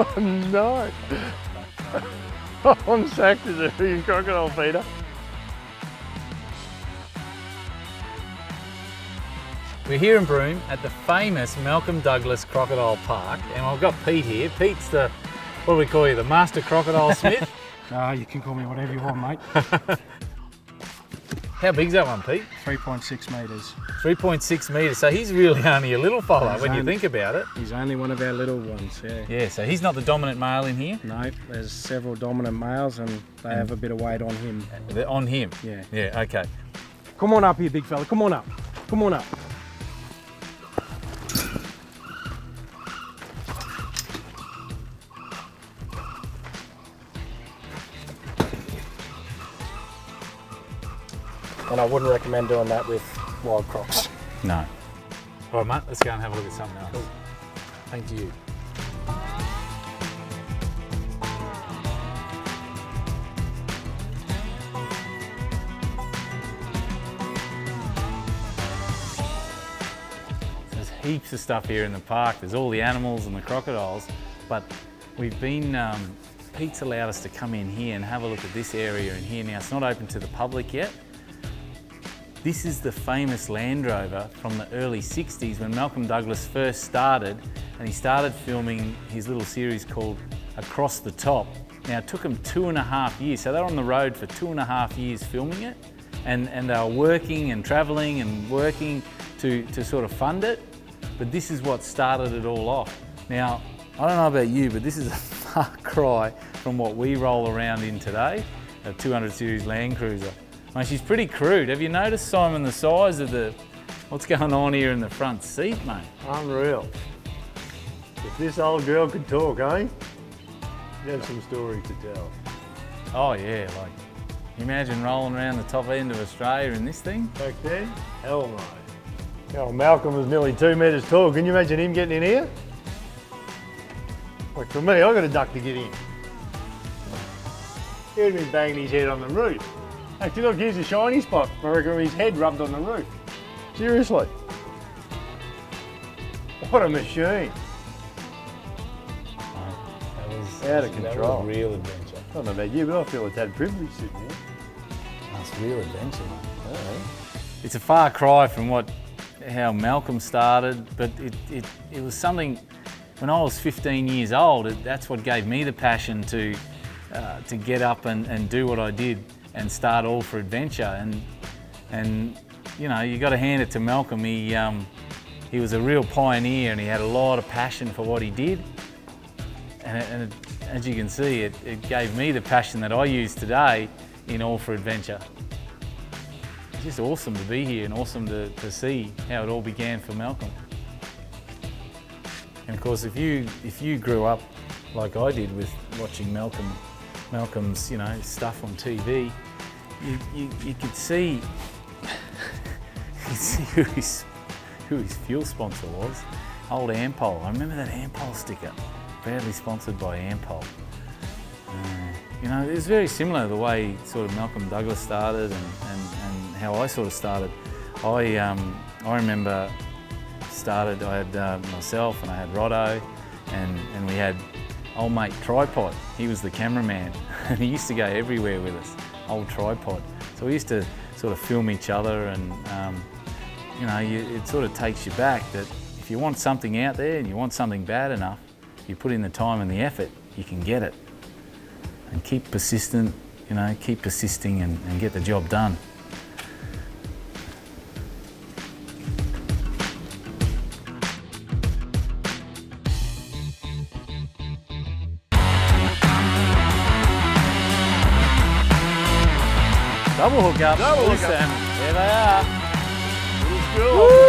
Oh no! I'm sacked as a freaking crocodile feeder. We're here in Broome at the famous Malcolm Douglas Crocodile Park, and I've got Pete here. Pete's the, what do we call you, the master crocodile smith? You can call me whatever you want, mate. How big's that one, Pete? 3.6 metres. 3.6 metres, so he's really only a little fella when you think about it. He's only one of our little ones, yeah. Yeah, so he's not the dominant male in here? No, there's several dominant males and they have a bit of weight on him. On him? Yeah. Yeah, okay. Come on up here, big fella, come on up. Come on up. And I wouldn't recommend doing that with wild crocs. No. All right, mate, let's go and have a look at something else. Cool. Thank you. There's heaps of stuff here in the park. There's all the animals and the crocodiles, but we've been, Pete's allowed us to come in here and have a look at this area in here. Now, it's not open to the public yet. This is the famous Land Rover from the early 60s when Malcolm Douglas first started, and he started filming his little series called Across the Top. Now it took him 2.5 years, so they were on the road for 2.5 years filming it, and they were working and travelling and working to sort of fund it, but this is what started it all off. Now, I don't know about you, but this is a far cry from what we roll around in today, a 200 series Land Cruiser. Mate, she's pretty crude. Have you noticed, Simon, the size of what's going on here in the front seat, mate? Unreal. If this old girl could talk, eh? You have some stories to tell. Oh yeah, like, imagine rolling around the top end of Australia in this thing? Back then? Hell no. Oh, Malcolm was nearly 2 metres tall. Can you imagine him getting in here? Like for me, I got a duck to get in. He'd been banging his head on the roof. Actually, look, here's a shiny spot. I reckon his head rubbed on the roof. Seriously. What a machine. That was out of control. That was a real adventure. I don't know about you, but I feel it's had privilege sitting here. That's real adventure, mate. It's a far cry from how Malcolm started, but it was something, when I was 15 years old, that's what gave me the passion to get up and do what I did and start all for adventure. And you know, you got to hand it to Malcolm. He was a real pioneer and he had a lot of passion for what he did. And as you can see, it gave me the passion that I use today in All for Adventure. It's just awesome to be here and awesome to see how it all began for Malcolm. And of course, if you grew up like I did with watching Malcolm's, you know, stuff on TV, you could see, who his fuel sponsor was. Old Ampol. I remember that Ampol sticker, proudly sponsored by Ampol. You know, it was very similar to the way sort of Malcolm Douglas started and how I sort of started. I remember I had myself and I had Roddo and we had old mate Tripod. He was the cameraman and he used to go everywhere with us, old Tripod. So we used to sort of film each other and you know, it sort of takes you back that if you want something out there and you want something bad enough, you put in the time and the effort, you can get it. And keep persistent, you know, keep persisting and get the job done. Double hook up. Double hook up. There they are. Little school.